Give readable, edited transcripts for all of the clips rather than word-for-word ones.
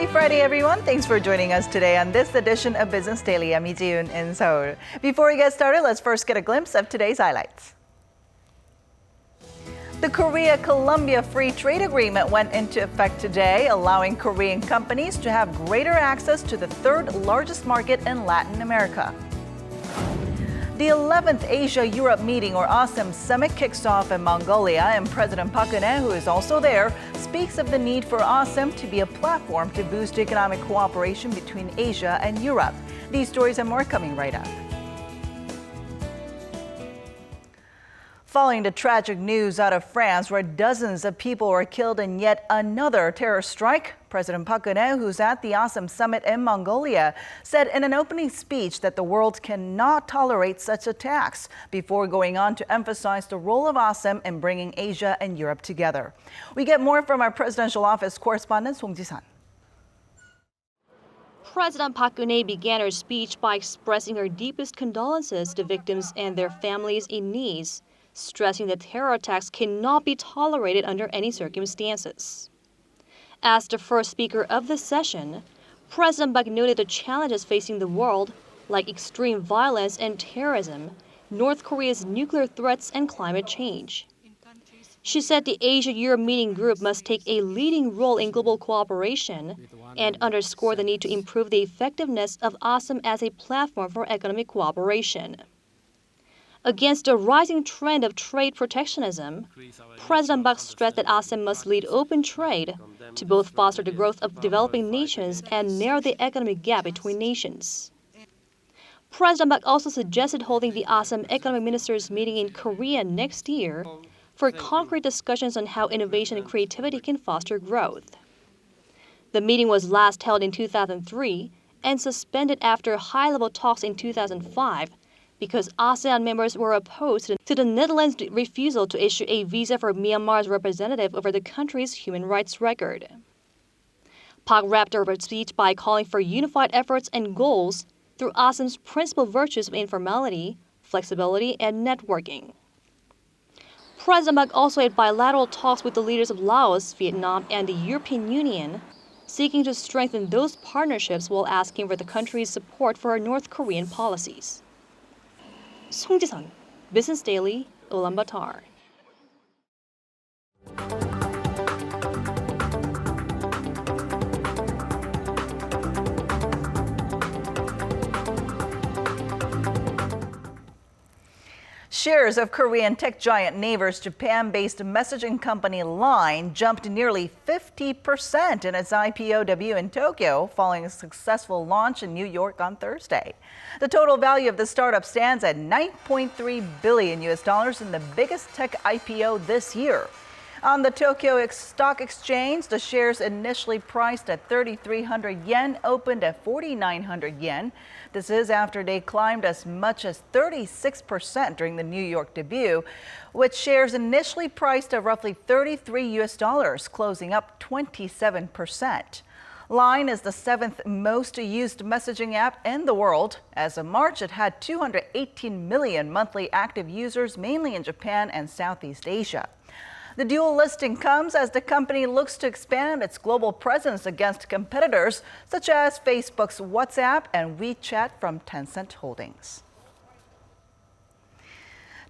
Happy Friday, everyone. Thanks for joining us today on this edition of Business Daily. I'm Lee Ji-yoon in Seoul. Before we get started, let's first get a glimpse of today's highlights. The Korea-Colombia Free Trade Agreement went into effect today, allowing Korean companies to have greater access to the third largest market in Latin America. The 11th Asia-Europe meeting, or ASEM summit, kicks off in Mongolia, and President Park Geun-hye, who is also there, speaks of the need for ASEM to be a platform to boost economic cooperation between Asia and Europe. These stories and more coming right up. Following the tragic news out of France, where dozens of people were killed in yet another terror strike, President Park Geun-hye, who's at the ASEM summit in Mongolia, said in an opening speech that the world cannot tolerate such attacks, before going on to emphasize the role of ASEM in bringing Asia and Europe together. We get more from our presidential office correspondent Song Ji-san. President Park Geun-hye began her speech by expressing her deepest condolences to victims and their families in need, stressing that terror attacks cannot be tolerated under any circumstances. As the first speaker of the session, President Park noted the challenges facing the world, like extreme violence and terrorism, North Korea's nuclear threats, and climate change. She said the Asia-Europe meeting group must take a leading role in global cooperation and underscore the need to improve the effectiveness of ASEM as a platform for economic cooperation. Against the rising trend of trade protectionism, President Park stressed that ASEM must lead open trade to both foster the growth of developing nations and narrow the economic gap between nations. President Park also suggested holding the ASEM economic ministers meeting in Korea next year for concrete discussions on how innovation and creativity can foster growth. The meeting was last held in 2003 and suspended after high-level talks in 2005 because ASEAN members were opposed to the Netherlands' refusal to issue a visa for Myanmar's representative over the country's human rights record. Park wrapped her speech by calling for unified efforts and goals through ASEM's principal virtues of informality, flexibility, and networking. President Park also had bilateral talks with the leaders of Laos, Vietnam, and the European Union, seeking to strengthen those partnerships while asking for the country's support for her North Korean policies. Song Ji-san, Business Daily, Ulaanbaatar. Shares of Korean tech giant Naver's Japan-based messaging company Line jumped nearly 50% in its IPO debut in Tokyo, following a successful launch in New York on Thursday. The total value of the startup stands at $9.3 billion in the biggest tech IPO this year. On the Tokyo Stock Exchange, the shares initially priced at 3,300 yen opened at 4,900 yen. This is after they climbed as much as 36% during the New York debut, with shares initially priced at roughly $33, closing up 27%. Line is the 7th most used messaging app in the world. As of March, it had 218 million monthly active users, mainly in Japan and Southeast Asia. The dual listing comes as the company looks to expand its global presence against competitors such as Facebook's WhatsApp and WeChat from Tencent Holdings.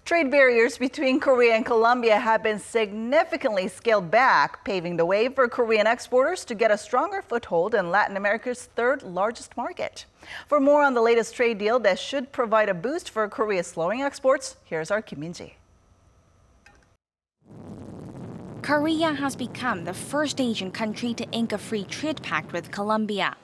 Trade barriers between Korea and Colombia have been significantly scaled back, paving the way for Korean exporters to get a stronger foothold in Latin America's third largest market. For more on the latest trade deal that should provide a boost for Korea's slowing exports, here's our Kim Min-ji. Korea has become the first Asian country to ink a free trade pact with Colombia.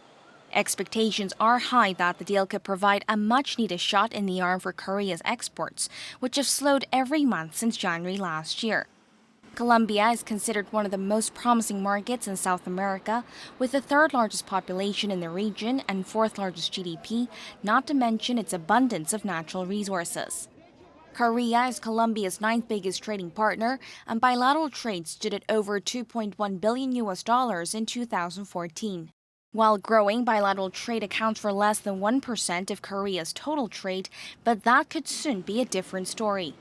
Expectations are high that the deal could provide a much-needed shot in the arm for Korea's exports, which have slowed every month since January last year. Colombia is considered one of the most promising markets in South America, with the third largest population in the region and fourth largest GDP, not to mention its abundance of natural resources. Korea is Colombia's ninth biggest trading partner, and bilateral trade stood at over $2.1 billion in 2014. While growing, bilateral trade accounts for less than 1% of Korea's total trade, but that could soon be a different story.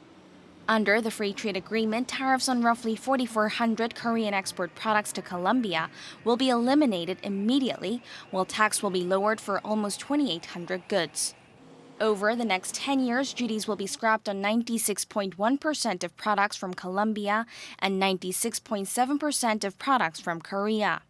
Under the free trade agreement, tariffs on roughly 4,400 Korean export products to Colombia will be eliminated immediately, while tax will be lowered for almost 2,800 goods. Over the next 10 years, duties will be scrapped on 96.1% of products from Colombia and 96.7% of products from Korea.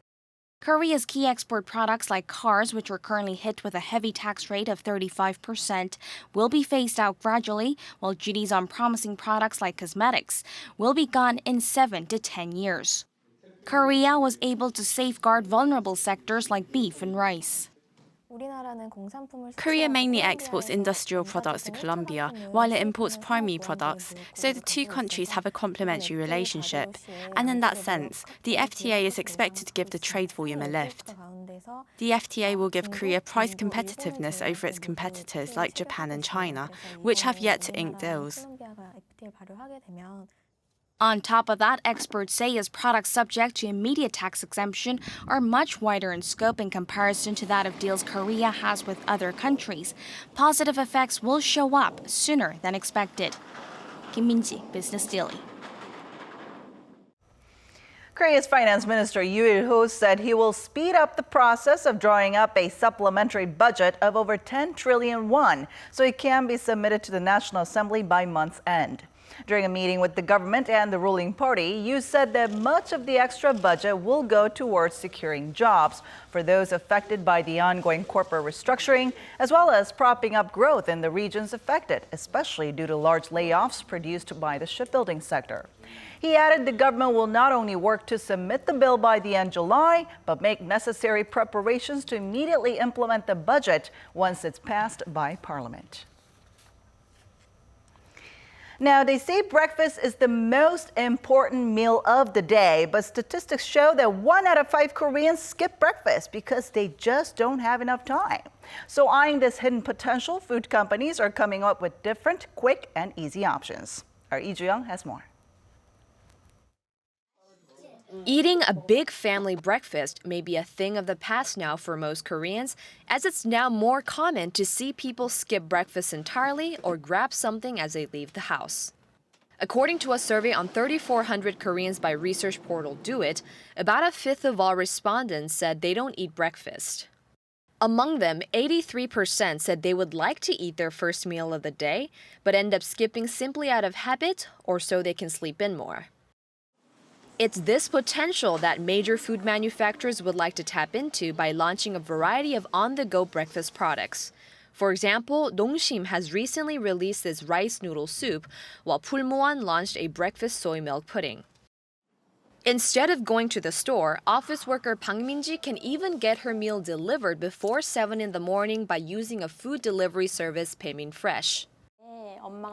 Korea's key export products like cars, which are currently hit with a heavy tax rate of 35%, will be phased out gradually, while duties on promising products like cosmetics will be gone in 7 to 10 years. Korea was able to safeguard vulnerable sectors like beef and rice. Korea mainly exports industrial products to Colombia, while it imports primary products, so the two countries have a complementary relationship. And in that sense, the FTA is expected to give the trade volume a lift. The FTA will give Korea price competitiveness over its competitors like Japan and China, which have yet to ink deals. On top of that, experts say as products subject to immediate tax exemption are much wider in scope in comparison to that of deals Korea has with other countries, positive effects will show up sooner than expected. Kim Min-ji, Business Daily. Korea's Finance Minister Yoo Il-ho said he will speed up the process of drawing up a supplementary budget of over 10 trillion won so it can be submitted to the National Assembly by month's end. During a meeting with the government and the ruling party, Yoo said that much of the extra budget will go towards securing jobs for those affected by the ongoing corporate restructuring, as well as propping up growth in the regions affected, especially due to large layoffs produced by the shipbuilding sector. He added the government will not only work to submit the bill by the end of July, but make necessary preparations to immediately implement the budget once it's passed by Parliament. Now, they say breakfast is the most important meal of the day, but statistics show that 1 out of 5 Koreans skip breakfast because they just don't have enough time. So eyeing this hidden potential, food companies are coming up with different, quick, and easy options. Our Lee Ju-young has more. Eating a big family breakfast may be a thing of the past now for most Koreans, as it's now more common to see people skip breakfast entirely or grab something as they leave the house. According to a survey on 3,400 Koreans by research portal Do It, about a fifth of all respondents said they don't eat breakfast. Among them, 83% said they would like to eat their first meal of the day, but end up skipping simply out of habit or so they can sleep in more. It's this potential that major food manufacturers would like to tap into by launching a variety of on-the-go breakfast products. For example, Dongsim has recently released its rice noodle soup, while Pulmuon launched a breakfast soy milk pudding. Instead of going to the store, office worker Bang Min-ji can even get her meal delivered before 7 in the morning by using a food delivery service, Baemin Fresh.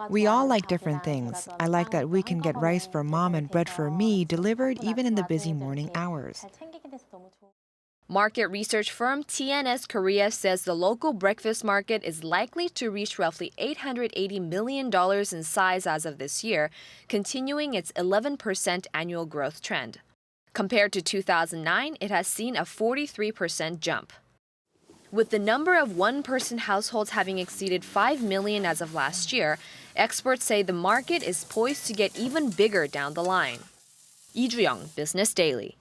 We all like different things. I like that we can get rice for mom and bread for me delivered even in the busy morning hours. Market research firm TNS Korea says the local breakfast market is likely to reach roughly $880 million in size as of this year, continuing its 11% annual growth trend. Compared to 2009, it has seen a 43% jump. With the number of one-person households having exceeded 5 million as of last year, experts say the market is poised to get even bigger down the line. Lee Ju-young, Business Daily.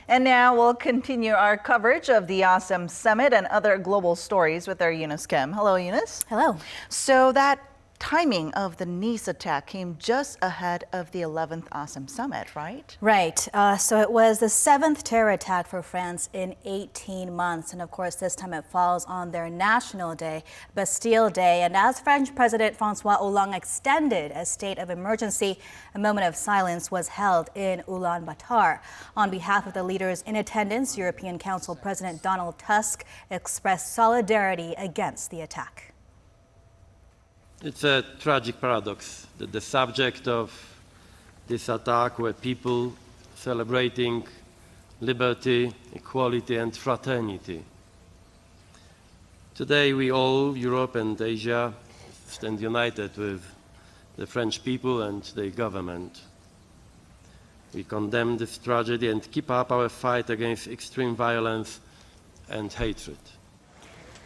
And now we'll continue our coverage of the ASEM Summit and other global stories with our Eunice Kim. Hello, Eunice. Hello. So that timing of the Nice attack came just ahead of the 11th ASEM Summit, right? Right. So it was the 7th terror attack for France in 18 months. And of course, this time it falls on their national day, Bastille Day. And as French President François Hollande extended a state of emergency, a moment of silence was held in Ulaanbaatar. On behalf of the leaders in attendance, European Council President Donald Tusk expressed solidarity against the attack. It's a tragic paradox that the subject of this attack were people celebrating liberty, equality, and fraternity. Today, we all, Europe and Asia, stand united with the French people and their government. We condemn this tragedy and keep up our fight against extreme violence and hatred.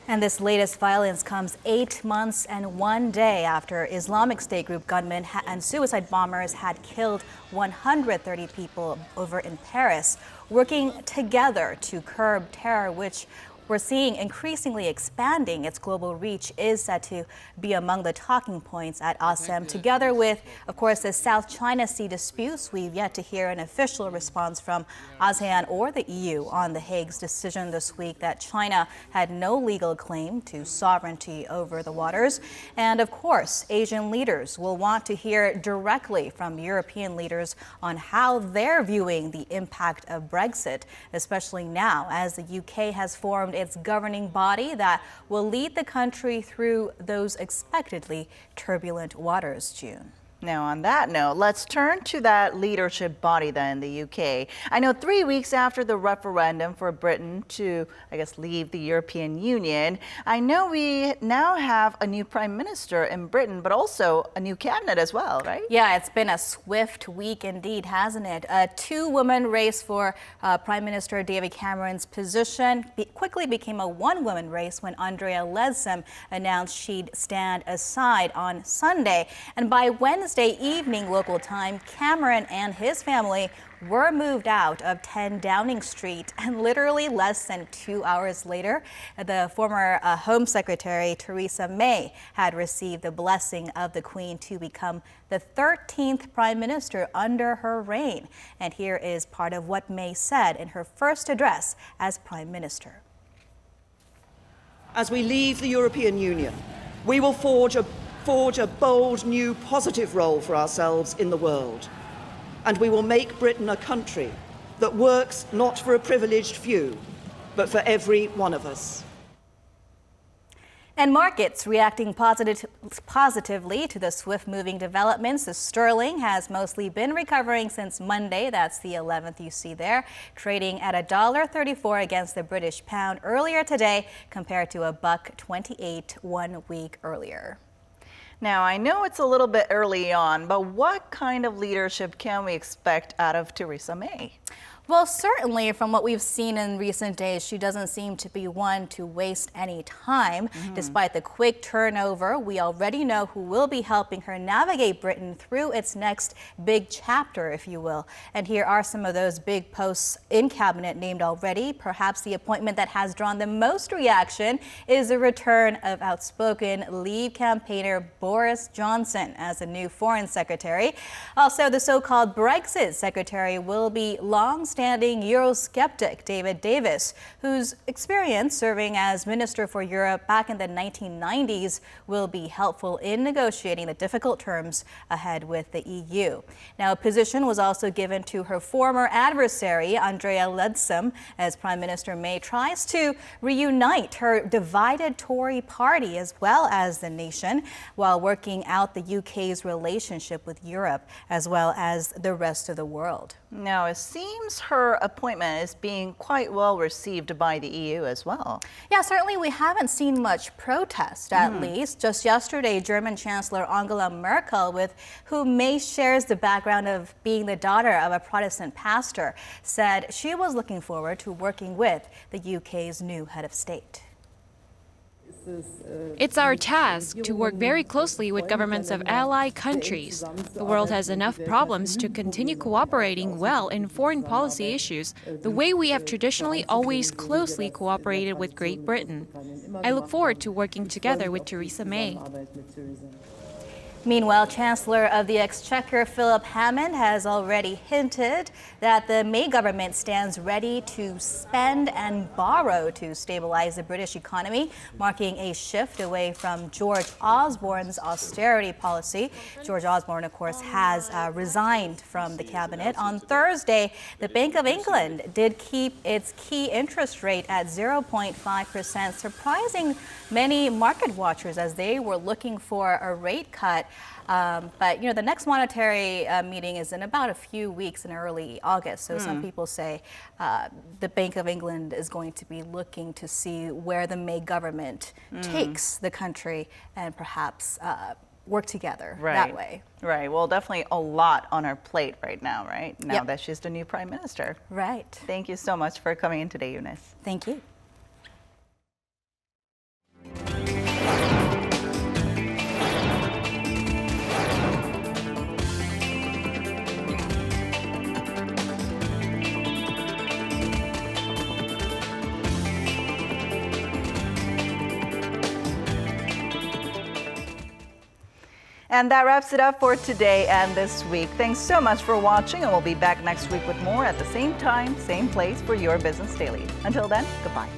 And this latest violence comes 8 months and 1 day after Islamic State group gunmen and suicide bombers had killed 130 people over in Paris, working together to curb terror, which we're seeing increasingly expanding. Its global reach is set to be among the talking points at ASEM. Together with, of course, the South China Sea disputes, we've yet to hear an official response from ASEAN or the EU on The Hague's decision this week that China had no legal claim to sovereignty over the waters. And of course, Asian leaders will want to hear directly from European leaders on how they're viewing the impact of Brexit, especially now as the UK has formed its governing body that will lead the country through those expectedly turbulent waters, June. Now, on that note, let's turn to that leadership body then in the UK. I know 3 weeks after the referendum for Britain to, leave the European Union, I know we now have a new prime minister in Britain, but also a new cabinet as well, right? Yeah, it's been a swift week indeed, hasn't it? A two-woman race for Prime Minister David Cameron's position quickly became a one-woman race when Andrea Leadsom announced she'd stand aside on Sunday. And by Wednesday evening local time, Cameron and his family were moved out of 10 Downing Street, and literally less than 2 hours later, the former Home Secretary Theresa May had received the blessing of the Queen to become the 13th Prime Minister under her reign. And here is part of what May said in her first address as Prime Minister. As we leave the European Union, we will forge a bold new positive role for ourselves in the world. And we will make Britain a country that works not for a privileged few, but for every one of us. And markets reacting positively to the swift-moving developments. The sterling has mostly been recovering since Monday. That's the 11th you see there, trading at $1.34 against the British pound earlier today compared to $1.28 1 week earlier. Now, I know it's a little bit early on, but what kind of leadership can we expect out of Theresa May? Well, certainly from what we've seen in recent days, she doesn't seem to be one to waste any time. Despite the quick turnover, we already know who will be helping her navigate Britain through its next big chapter, if you will. And here are some of those big posts in cabinet named already. Perhaps the appointment that has drawn the most reaction is the return of outspoken Leave campaigner Boris Johnson as the new foreign secretary. Also, the so-called Brexit secretary will be long-standing Eurosceptic David Davis, whose experience serving as Minister for Europe back in the 1990s will be helpful in negotiating the difficult terms ahead with the EU. Now, a position was also given to her former adversary, Andrea Leadsom, as Prime Minister May tries to reunite her divided Tory party as well as the nation, while working out the UK's relationship with Europe as well as the rest of the world. Now, it seems her appointment is being quite well received by the EU as well. Yeah, certainly we haven't seen much protest, at least. Just yesterday, German Chancellor Angela Merkel, with whom May shares the background of being the daughter of a Protestant pastor, said she was looking forward to working with the UK's new head of state. It's our task to work very closely with governments of allied countries. The world has enough problems to continue cooperating well in foreign policy issues, the way we have traditionally always closely cooperated with Great Britain. I look forward to working together with Theresa May. Meanwhile, Chancellor of the Exchequer Philip Hammond has already hinted that the May government stands ready to spend and borrow to stabilize the British economy, marking a shift away from George Osborne's austerity policy. George Osborne, of course, has resigned from the cabinet. On Thursday, the Bank of England did keep its key interest rate at 0.5%, surprising many market watchers as they were looking for a rate cut But the next monetary meeting is in about a few weeks in early August. So some people say the Bank of England is going to be looking to see where the May government takes the country and perhaps work together that way. Right. Well, definitely a lot on her plate right now, right? Now that she's the new prime minister. Right. Thank you so much for coming in today, Eunice. Thank you. And that wraps it up for today and this week. Thanks so much for watching, and we'll be back next week with more at the same time, same place for your Business Daily. Until then, goodbye.